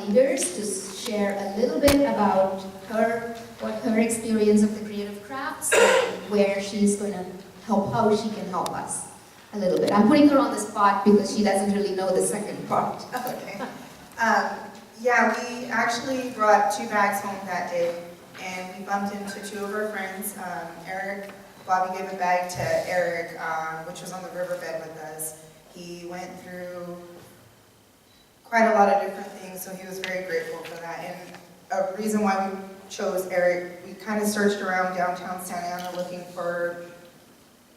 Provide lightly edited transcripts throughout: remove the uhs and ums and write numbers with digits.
leaders to share a little bit about what her experience of the creative crafts, and where she's going to help, how she can help us a little bit. I'm putting her on the spot because she doesn't really know the second part. Okay. Yeah, we actually brought 2 bags home that day, and we bumped into 2 of our friends. Bobby gave a bag to Eric, which was on the riverbed with us. He went through quite a lot of different things, so he was very grateful for that. And a reason why we chose Eric, we kind of searched around downtown Santa Ana looking for,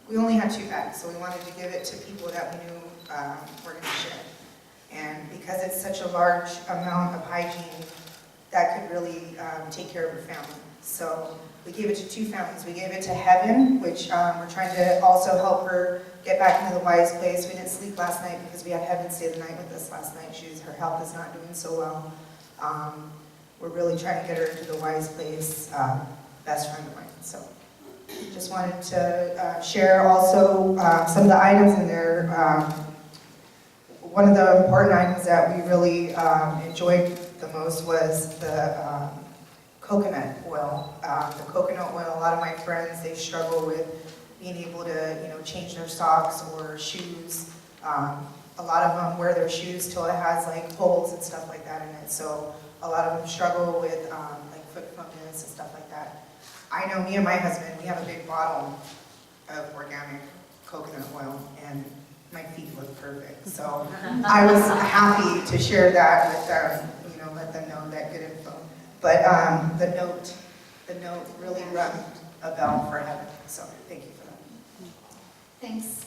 we only had 2 bags, so we wanted to give it to people that we knew were going to share. And because it's such a large amount of hygiene, that could really take care of a family. So we gave it to 2 families. We gave it to Heaven, which we're trying to also help her get back into the wise place. We didn't sleep last night because we had Heaven stay the night with us last night. Her health is not doing so well. We're really trying to get her into the wise place, best friend of mine. So just wanted to share also some of the items in there. One of the important items that we really enjoyed the most was the coconut oil. The coconut oil, a lot of my friends, they struggle with being able to, change their socks or shoes. A lot of them wear their shoes till it has like holes and stuff like that in it. So a lot of them struggle with like foot fungus and stuff like that. I know me and my husband, we have a big bottle of organic coconut oil, and my feet look perfect. So I was happy to share that with them, let them know that good info. But the note really rung a bell for Heaven. So thank you for that. Thanks.